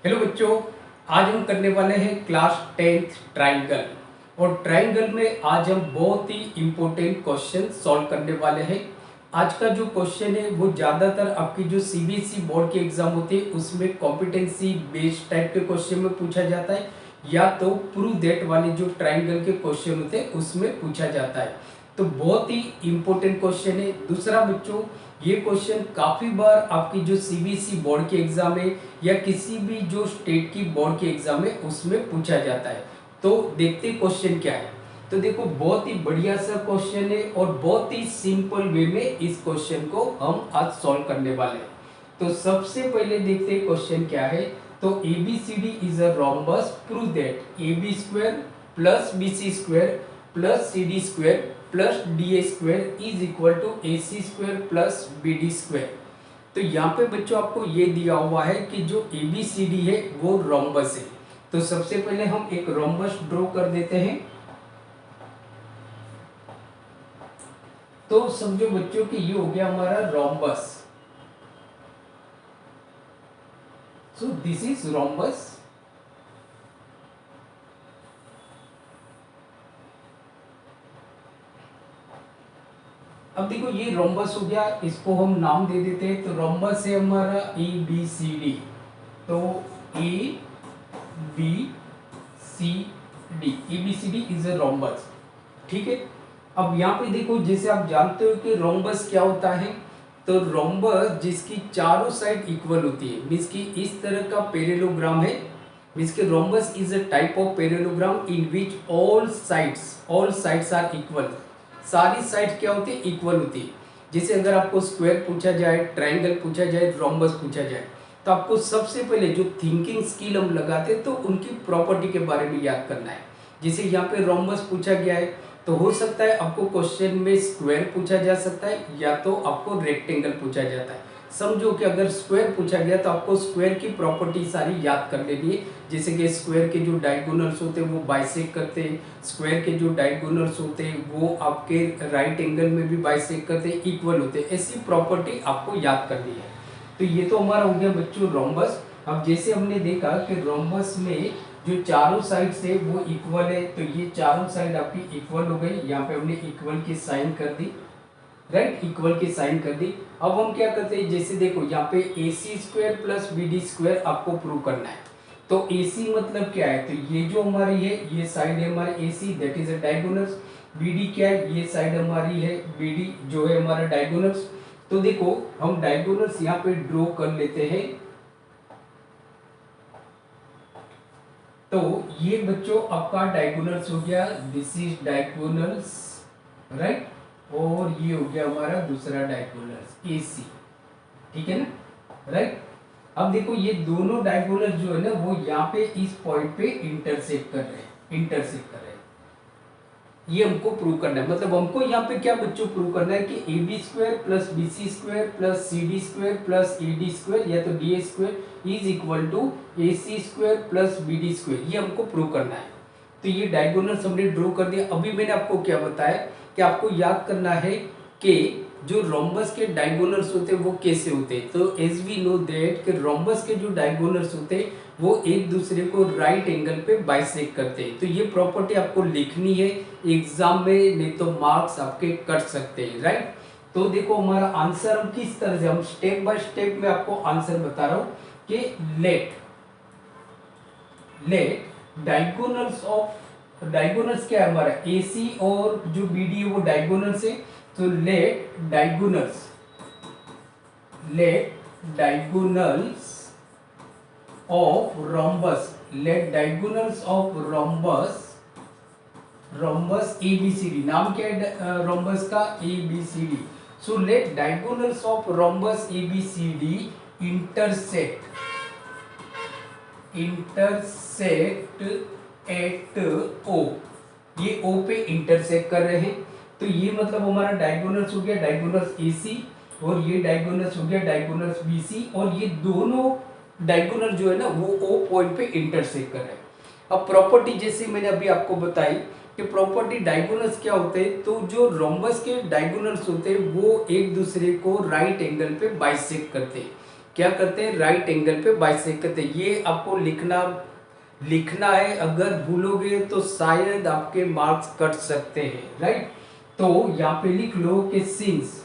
Hello बच्चों, आज हम करने वाले हैं क्लास 10th ट्राइंगल। और ट्राइंगल में आज हम बहुत ही इम्पोर्टेंट क्वेश्चन सॉल्व करने वाले हैं। आज का जो क्वेश्चन है वो ज़्यादातर आपकी जो सीबीएसई बोर्ड के एग्जाम होते हैं उसमें कॉम्पिटेंसी बेस्ड टाइप के क्वेश्चन में पूछा जाता है, या तो प्रूव दैट वाले जो ट्राइंगल के क्वेश्चन होते हैं उसमें पूछा जाता है। तो बहुत ही इम्पोर्टेंट क्वेश्चन है। दूसरा बच्चों, ये क्वेश्चन काफ़ी बार आपकी जो सीबीएसई बोर्ड के एग्जाम है या किसी भी जो स्टेट की बोर्ड के एग्जाम है उसमें पूछा जाता है। तो देखते क्वेश्चन क्या है। तो देखो, बहुत ही बढ़िया सा क्वेश्चन है और बहुत ही सिंपल वे में इस क्वेश्चन को हम आज सॉल्व करने वाले हैं। तो सबसे पहले देखते हैं क्वेश्चन क्या है। तो ABCD is a rhombus, prove that AB square plus BC square plus CD square plus DA square is equal to AC square plus BD square. तो यहाँ पे बच्चों आपको ये दिया हुआ है कि जो ABCD है वो रोम्बस है। तो सबसे पहले हम एक रोम्बस ड्रॉ कर देते हैं। तो समझो बच्चों कि ये हो गया हमारा rhombus. So this is rhombus. अब देखो, ये रोम्बस हो गया, इसको हम नाम दे देते हैं। तो रोम्बस है हमारा ABCD। तो ABCD, ABCD is a rhombus. ठीक है। अब यहाँ पे देखो, जैसे आप जानते हो कि रोम्बस क्या होता है। तो रोम्बस जिसकी चारों साइड इक्वल होती है, मीन्स की इस तरह का पैरेललोग्राम है। मीन्स के rhombus is a type of parallelogram in which all sides are equal. सारी साइड क्या होती है? इक्वल होती है। जैसे अगर आपको स्क्वायर पूछा जाए, ट्राइंगल पूछा जाए, रोम्बस पूछा जाए, तो आपको सबसे पहले जो थिंकिंग स्किल हम लगाते हैं तो उनकी प्रॉपर्टी के बारे में याद करना है। जैसे यहाँ पे रोम्बस पूछा गया है, तो हो सकता है आपको क्वेश्चन में स्क्वायर पूछा जा सकता है या तो आपको रेक्टेंगल पूछा जाता है। समझो कि अगर स्क्वायर पूछा गया तो आपको स्क्वायर की प्रॉपर्टी सारी याद कर लेनी है। जैसे कि स्क्वायर के जो डायगोनल्स होते हैं वो बाइसेक्ट करते हैं, स्क्वायर के जो डायगोनल्स होते हैं वो आपके राइट एंगल में भी बाइसेक्ट करते हैं, इक्वल होते हैं। ऐसी प्रॉपर्टी आपको याद करनी है। तो ये तो हमारा हो गया बच्चों रोम्बस। अब जैसे हमने देखा कि रोम्बस में जो चारों साइड से वो इक्वल है, तो ये चारों साइड आपकी इक्वल हो गई। यहाँ पे हमने इक्वल की साइन कर दी, राइट, इक्वल की साइन कर दी। अब हम क्या करते हैं, जैसे देखो यहाँ पे AC square plus BD square आपको प्रूव करना है। तो AC मतलब क्या है? तो ये जो हमारी है, ये साइड है हमारी AC, that is a diagonals. BD क्या है? ये साइड हमारी है BD जो है हमारा डायगोनल्स। तो देखो, हम डायगोनल्स यहाँ पे ड्रॉ कर लेते हैं। तो ये बच्चों आपका डायगोनल्स हो गया, दिस इज डायगोनल्स, राइट। और ये हो गया हमारा दूसरा डायगोनल्स AC। ठीक है ना, राइट। अब देखो, ये दोनों डायगोनल्स जो है ना वो यहाँ पे इस पॉइंट पे इंटरसेक्ट कर रहे हैं। ये हमको प्रूव करना है। मतलब हमको यहाँ पे क्या बच्चों प्रूव करना है कि AB square plus BC square plus CD square plus AD square या तो DA square is equal to AC square plus BD square, ये हमको प्रूव करना है। तो ये डायगोनल्स हमने ड्रॉ कर दिया। अभी मैंने आपको क्या बताया कि आपको याद करना है कि जो रोम्बस के डायगोनल्स होते हैं वो कैसे होते हैं। तो एज वी नो दैट कि रोम्बस के जो डायगोनल्स होते हैं वो एक दूसरे को राइट एंगल पे बाइसेक्ट करते हैं। तो ये प्रॉपर्टी आपको लिखनी है एग्जाम में, नहीं तो मार्क्स आपके कट सकते हैं, राइट। तो देखो, हमारा आंसर हम किस तरह से, हम स्टेप बाय स्टेप में आपको आंसर बता रहा हूं कि लेट डायगोनल्स क्या है हमारा? AC और जो BD है वो डायगोनल्स है। तो let diagonals of rhombus ABCD। नाम क्या है रोम्बस का? ABCD। So let diagonals of rhombus ABCD intersect at O। ये O पे इंटरसेक्ट कर रहे हैं। तो ये मतलब हमारा डायगोनल्स हो गया डायगोनल्स AC, और ये डायगोनल्स हो गया डायगोनल्स BC, और ये दोनों डायगोनल जो है ना वो O पॉइंट पे इंटरसेक्ट कर रहे हैं। अब प्रॉपर्टी जैसे मैंने अभी आपको बताई कि प्रॉपर्टी डायगोनल्स क्या होते हैं, तो जो रोम्बस के डायगोनल्स होते हैं वो एक दूसरे को राइट एंगल पे बाइसेक्ट करते हैं। क्या करते हैं, राइट एंगल पे बाइसेक्ट करते हैं। ये आपको लिखना है, अगर भूलोगे तो शायद आपके मार्क्स कट सकते हैं, राइट। तो यहाँ पे लिख लो कि since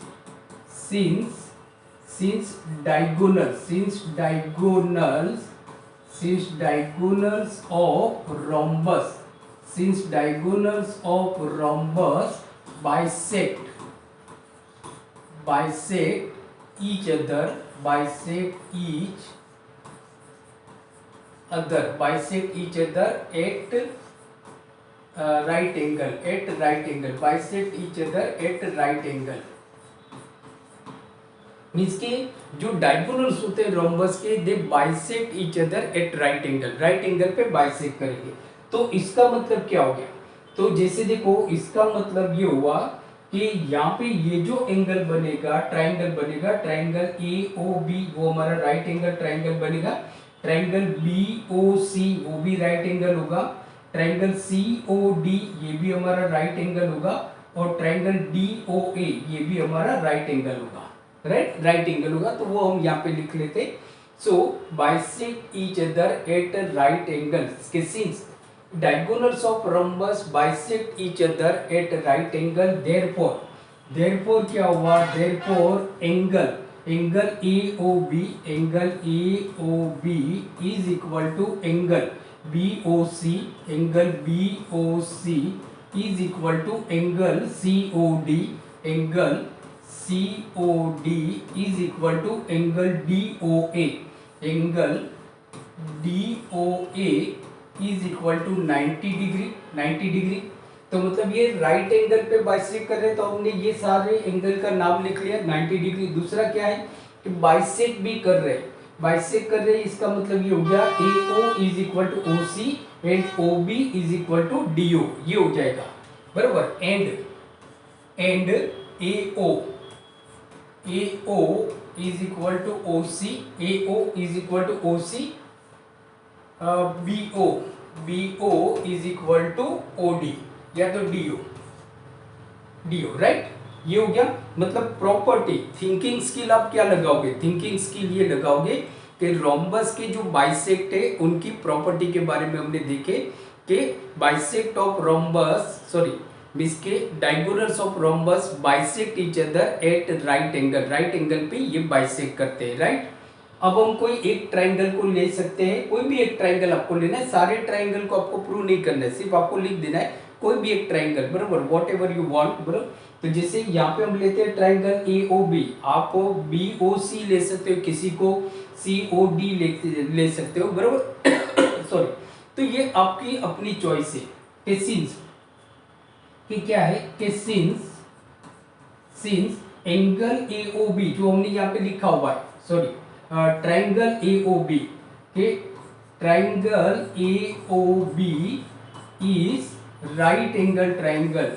diagonals of rhombus bisect each other at right angle, bisect each other at right angle। Means के जो डायगोनल्स होते हैं रोम्बस के, they bisect each other at right angle पे बाइसेक्ट करेंगे। तो इसका मतलब क्या हो गया, तो जैसे देखो इसका मतलब ये हुआ कि यहाँ पे ये जो एंगल बनेगा, ट्राइंगल ए ओ बी वो हमारा राइट एंगल ट्राइंगल बनेगा, ट्राइंगल बी ओ सी वो भी राइट एंगल होगा, ट्राइंगल सी ओ डी ये भी हमारा राइट एंगल होगा, और ट्राइंगल डी ओ ए ये भी हमारा राइट एंगल होगा, राइट एंगल होगा। तो वो हम यहाँ पे लिख लेते, so bisect each other at right angle, since diagonals of rhombus bisect each other at right angle, therefore क्या हुआ, therefore angle AOB is equal to angle BOC is equal to angle COD is equal to angle DOA is equal to 90 degree. तो मतलब ये right angle पे bisect कर रहे हैं, तो हमने ये सारे एंगल का नाम लिख लिया 90 डिग्री। दूसरा क्या है कि बाइसेक्ट भी कर रहे हैं, इसका मतलब ये हो गया AO is equal to OC and OB is equal to DO, ये हो जाएगा बराबर। And AO is equal to OC BO is equal to OD या तो DO, राइट। ये हो गया, मतलब प्रॉपर्टी। थिंकिंग स्किल आप क्या लगाओगे, थिंकिंग स्किल ये लगाओगे कि रोम्बस के जो बाइसेक्ट है उनकी प्रॉपर्टी के बारे में हमने देखे कि बाइसेक्ट ऑफ रोम्बस के diagonals of rhombus bisect each other at right angle पे ये बाइसेक्ट करते हैं, राइट। अब हम कोई एक ट्राइंगल को ले सकते हैं, कोई भी एक ट्राइंगल आपको लेना है, सारे ट्राइंगल को आपको प्रूव नहीं करना है, सिर्फ आपको लिख देना है कोई भी एक ट्राइंगल, बराबर, वॉट एवर यू वांट, बराबर। तो जैसे यहाँ पे हम लेते हैं ट्राइंगल AOB, आप BOC ले सकते हो, किसी को COD ले सकते हो, बराबर सॉरी। तो ये आपकी अपनी चॉइस है कि सिंस कि क्या है कि सिंस एंगल AOB जो हमने यहाँ पे लिखा हुआ है, सॉरी ट्राइंगल AOB के triangle AOB is right angle triangle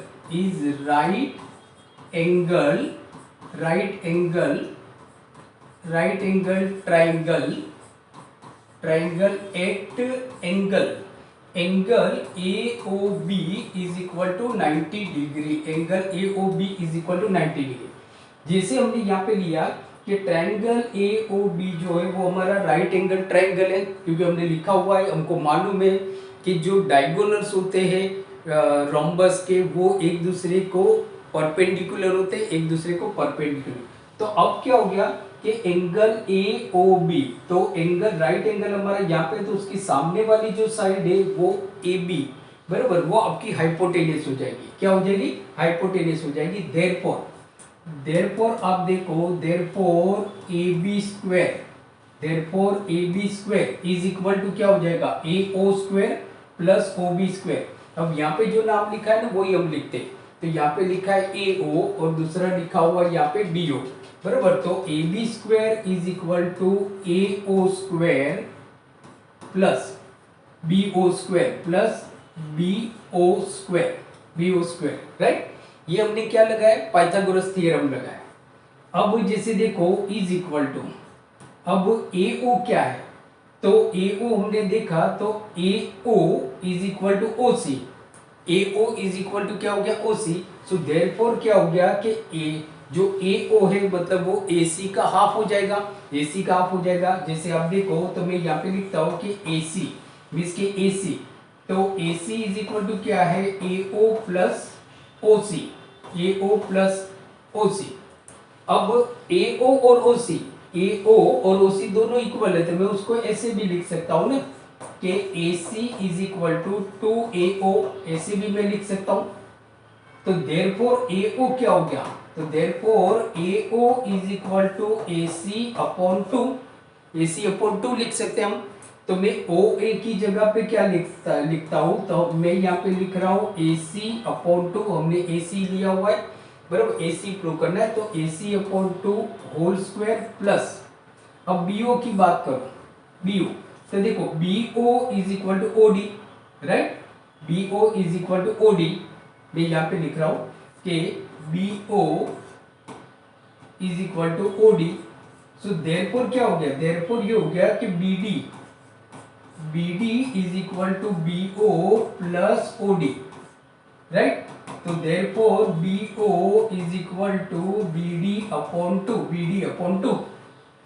at angle AOB is equal to 90 degree, जैसे हमने यहाँ पे लिया कि ट्राइंगल AOB जो है वो हमारा राइट एंगल ट्राइंगल है, क्योंकि हमने लिखा हुआ है, हमको मालूम है कि जो डायगोनल्स होते हैं रोम्बस के वो एक दूसरे को परपेंडिकुलर होते हैं, तो अब क्या हो गया कि एंगल AOB, तो एंगल राइट एंगल हमारा यहाँ पे, तो उसकी सामने वाली जो साइड है वो AB, बराबर, वो आपकी हाइपोटेनस हो जाएगी। क्या हो जाएगी, हाइपोटेनस हो जाएगी। देयरफॉर आप देखो, therefore AB square is equal to क्या हो जाएगा, AO square plus OB square. अब यहाँ पे जो नाम लिखा है ना वही हम लिखते हैं, तो यहाँ पे लिखा है AO और दूसरा लिखा हुआ यहाँ पे BO, बराबर। तो AB square is equal to AO square plus BO square, right. ये हमने क्या लगाया, पाइथागोरस थ्योरम लगाया। अब जैसे देखो इज इक्वल टू, अब AO क्या है, तो AO हमने देखा, तो AO is equal to OC, AO is equal to क्या हो गया, OC। सो देयरफॉर क्या हो गया कि जो ए ओ है मतलब वो ए सी का हाफ हो जाएगा, ए सी का हाफ हो जाएगा। जैसे आप देखो तो मैं यहाँ पे लिखता हूँ कि ए सी मीन्स के ए सी, तो ए सी इज इक्वल टू क्या है, ए ओ प्लस ओ सी, ए ओ प्लस ओ सी। अब ए ओ और ओ सी, ए ओ और ओ सी दोनों इक्वल है, तो मैं उसको ऐसे भी लिख सकता हूँ ना कि ए सी इज इक्वल टू 2AO, ऐसे भी मैं लिख सकता हूँ। तो देयरफॉर AO क्या हो गया, तो therefore AO is equal to AC upon 2, AC upon 2 लिख सकते हैं हम। तो मैं OA की जगह पे क्या लिखता हूँ, तो मैं यहाँ पे लिख रहा हूँ AC अपॉन 2, हमने AC लिया हुआ है बराबर, AC प्रूव करना है, तो AC upon 2 whole square plus, अब BO की बात करो, BO तो देखो BO is equal to OD, right, BO is equal to OD, मैं यहाँ पे लिख रहा हूं कि BO is equal to OD। So therefore क्या हो गया, देयरफॉर ये हो गया कि BD is equal to BO plus OD, right. तो therefore BO is equal to BD upon 2, BD upon 2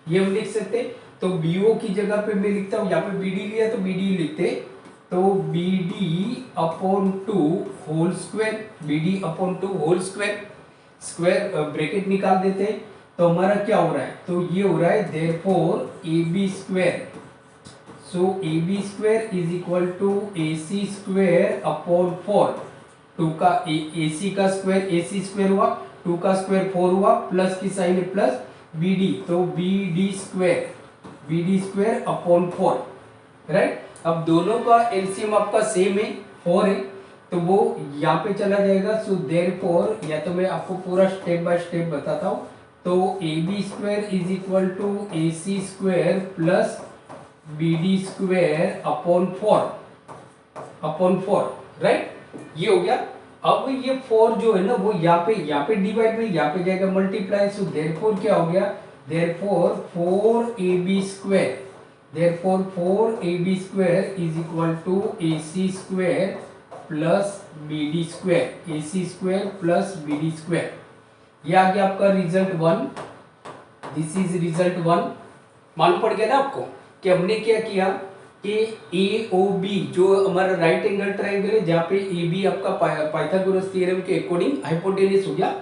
ये हम लिख सकते। तो BO की जगह पे मैं लिखता हूँ, यहाँ पे BD लिया तो BD लिखते, तो BD upon 2 whole square, BD upon 2 whole square, square bracket निकाल देते हैं, तो हमारा क्या हो रहा है, तो ये हो रहा है therefore AB square, so AB square is equal to AC square upon 4, 2 का AC का स्क्वायर AC स्क्वायर हुआ, 2 का स्क्वायर 4 हुआ, प्लस की साइन है प्लस BD, तो BD स्क्वायर अपॉन 4, राइट। अब दोनों का एलसीएम आपका सेम है 4 है, तो वो यहाँ पे चला जाएगा। सो देयरफॉर, या तो मैं आपको पूरा स्टेप बाय स्टेप बताता हूँ, तो AB square is equal to AC square plus BD square upon 4, right, ये हो गया। अब ये 4 जो है ना वो यहाँ पे डिवाइड में यहाँ पे जाएगा मल्टीप्लाई, सो देयरफॉर क्या हो गया, therefore 4AB square, therefore 4AB square is equal to AC square plus BD square, AC square plus BD square. ये आ गया आपका रिजल्ट 1, दिस इज रिजल्ट 1। मालूम पड़ गया ना आपको कि हमने क्या किया कि AOB जो हमारा राइट एंगल ट्रायंगल है, जहाँ पे AB आपका पाइथागोरस थ्योरम के अकॉर्डिंग हाइपोटेनस हो गया।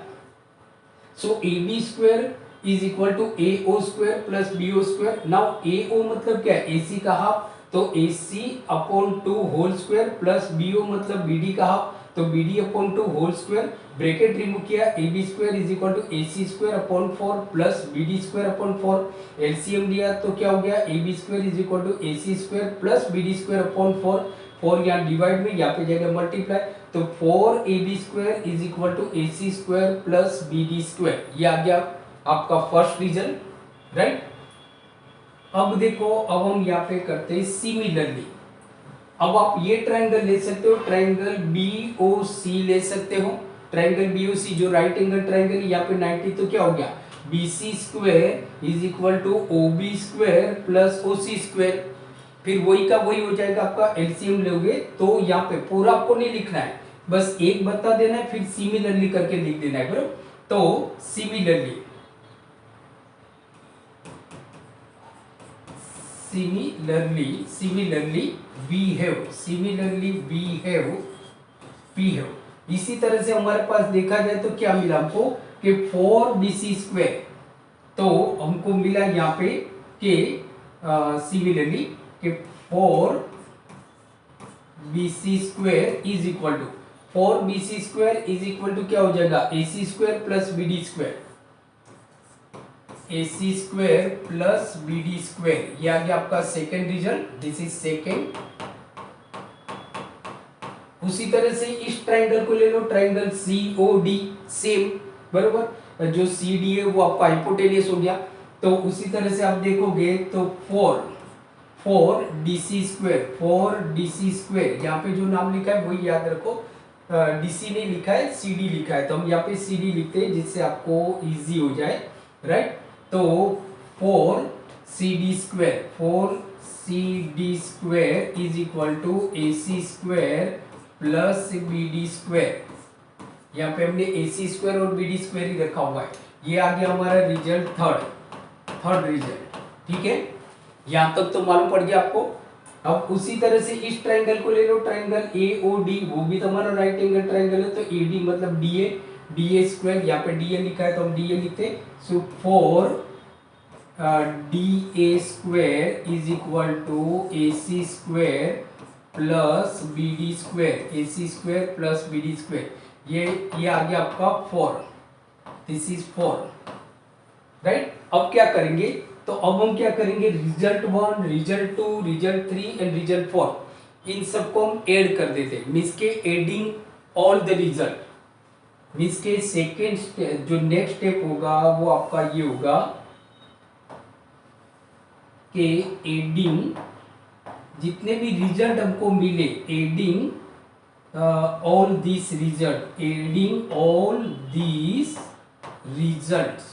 So AB square is equal to AO square plus BO square. Now AO मतलब क्या है, AC का हाफ, तो AC upon 2 whole square plus BO मतलब BD का हाफ, तो BD upon 2 whole square, bracket remove किया, AB square is equal to AC square upon 4 plus BD square upon 4, LCM लिया तो क्या हो गया, AB square is equal to AC square plus BD square upon 4, 4 यहाँ divide में, यहाँ पे जाएगा मल्टीप्लाई, तो 4AB square is equal to AC square plus BD square. ये आ गया आपका फर्स्ट रीजन, राइट। अब देखो, अब हम यहाँ पे करते हैं सिमिलरली। अब आप ये ट्रायंगल ले सकते हो, ट्रायंगल BOC ले सकते हो, ट्रायंगल BOC जो राइट एंगल ट्रायंगल यहाँ पे 90, तो क्या हो गया, BC square is equal to OB square plus OC square, फिर वही का वही हो जाएगा आपका, एलसीएम लोगे तो यहाँ पे पूरा आपको नहीं लिखना है, बस एक बता देना है, फिर सिमिलरली करके लिख देना है बराबर। तो सिमिलरली we have, इसी तरह से हमारे पास देखा जाए तो क्या मिला हमको कि 4BC स्क्वायर, तो हमको मिला यहाँ पे कि सिमिलरली कि 4BC square is equal to, 4BC square is equal to क्या हो जाएगा, AC square plus BD square, AC square plus BD square. ये आ गया आपका second reason, this is second. उसी तरह से इस ट्रायंगल को ले लो, ट्रायंगल COD सेम बराबर, जो CD है वो आपका हाइपोटेनस हो गया, तो उसी तरह से आप देखोगे तो 4DC स्क्वायर, यहाँ पे जो नाम लिखा है वही याद रखो, DC नहीं लिखा है, CD लिखा है, तो हम यहाँ पे CD लिखते हैं जिससे आपको इजी हो जाए, राइट। तो 4CD square is equal to AC square plus BD square, यहाँ पे हमने AC स्क्वायर और BD स्क्वायर ही रखा हुआ है, ये आ गया हमारा रिजल्ट थर्ड रिजल्ट। ठीक है, यहां तक तो मालूम पड़ गया आपको। अब उसी तरह से इस ट्रायंगल को ले लो, ट्रायंगल एओडी, वो भी तुम्हारा राइट एंगल ट्रायंगल है, तो एडी मतलब डीए स्क्वायर, यहाँ पे डीए लिखा है तो हम डीए लिखते। So 4 D A square is equal to A C square plus B D square, A C square plus B D square. ये आ गया आपका 4, दिस इज 4, राइट। अब क्या करेंगे, तो अब हम क्या करेंगे, result 1, result 2, result 3 and result 4, इन सबको हम ऐड कर देते हैं। मीन्स के adding all the result, means के सेकेंड स्टेप, जो नेक्स्ट स्टेप होगा वो आपका ये होगा कि एडिंग जितने भी रिजल्ट हमको मिले, adding all this result, adding all this results,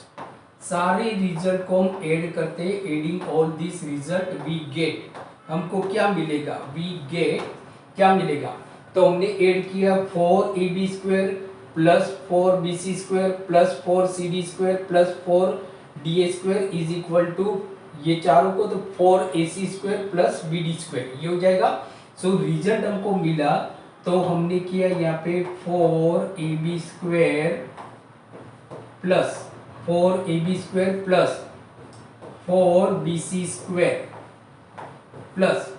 सारे रिजल्ट को हम ऐड करते हैं। Adding all this result we get, हमको क्या मिलेगा, वी गेट क्या मिलेगा, तो हमने ऐड किया 4ab square plus 4bc square plus 4cd square plus 4da square is equal to ये चारों को, तो 4ac square plus bd square, ये हो जाएगा। सो रिजल्ट हमको मिला, तो हमने किया यहाँ पे 4ab square plus 4ab square plus 4bc square plus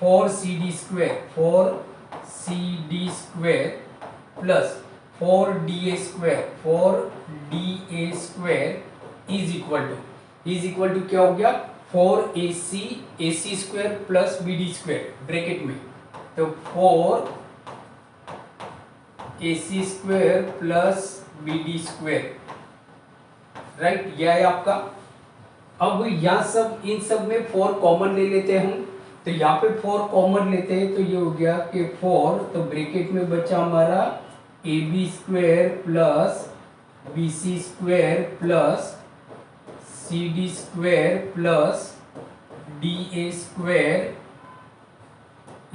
4cd square, 4cd square plus 4da square, 4da square is equal to क्या हो गया, 4ac square plus bd square bracket में, तो 4ac square plus bd square, right. यह है आपका। अब यहाँ सब, इन सब में 4 कॉमन ले लेते हैं हम, तो यहाँ पे 4 कॉमन लेते हैं, तो ये हो गया कि 4, तो ब्रैकेट में बचा हमारा ab square plus bc square plus cd square plus da square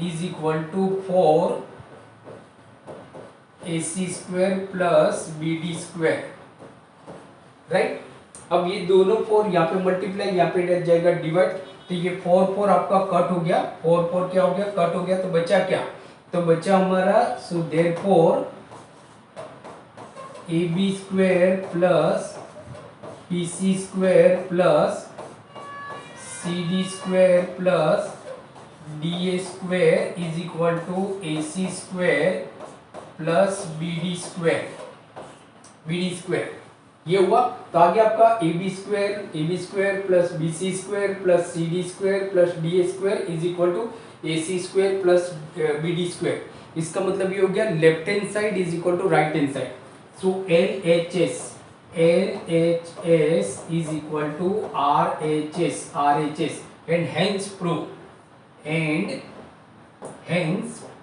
is equal to 4ac square plus bd square, right. अब ये दोनों 4 यहाँ पे मल्टीप्लाई, यहाँ पे लग जाएगा डिवाइड, तो ये 4 आपका कट हो गया, 4 क्या हो गया, कट हो गया, तो बचा क्या, तो बचा हमारा, so therefore ab square plus bc square plus cd square plus da square is equal to ac square plus bd square, ये हुआ। तो आगे आपका ab square plus bc square plus cd square plus da square is equal to ac square plus bd square. इसका मतलब ये हो गया left hand side is equal to right hand side. So LHS is equal to RHS and hence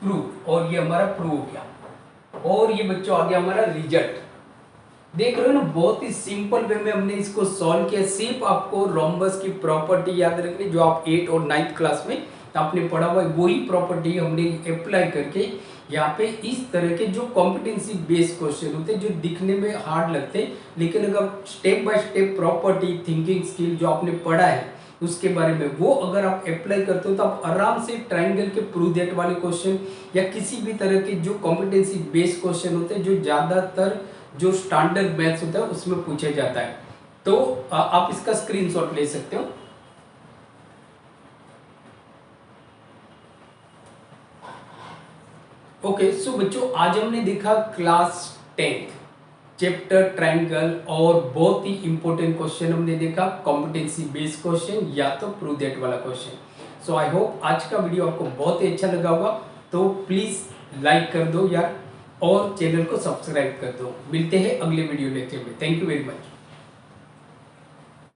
prove, और ये हमारा prove हो गया। और ये बच्चों आ गया हमारा रिजल्ट। देख रहे हो ना, बहुत ही सिंपल वे में हमने इसको सॉल्व किया। सिर्फ आपको रोम्बस की प्रॉपर्टी याद रखनी, जो आप 8 और 9th क्लास में आपने पढ़ा हुआ है, वही प्रॉपर्टी हमने अप्लाई करके यहाँ पे इस तरह के जो कॉम्पिटेंसी बेस्ड क्वेश्चन होते हैं, जो दिखने में हार्ड लगते हैं, लेकिन अगर step by step property, thinking skill जो आपने पढ़ा है उसके बारे में, वो अगर आप अप्लाई करते हो तो आप आराम से ट्राइंगल के प्रूव दैट वाले क्वेश्चन या किसी भी तरह के जो कॉम्पिटेंसी बेस्ड क्वेश्चन होते हैं, जो ज़्यादातर जो स्टैंडर्ड मैथ्स होता है उसमें पूछा जाता है, तो आप इसका स्क्रीनशॉट ले सकते हो। ओके, सो बच्चों आज हमने देखा क्लास 10 चैप्टर ट्रायंगल, और बहुत ही इंपॉर्टेंट क्वेश्चन हमने देखा, कॉम्पिटेंसी बेस्ड क्वेश्चन या तो प्रूव दैट वाला क्वेश्चन। सो आई होप आज का वीडियो आपको बहुत ही अच्छा लगा होगा, तो प्लीज लाइक कर दो यार, और चैनल को सब्सक्राइब कर दो। मिलते हैं अगले वीडियो लेक्चर में। Thank you very much.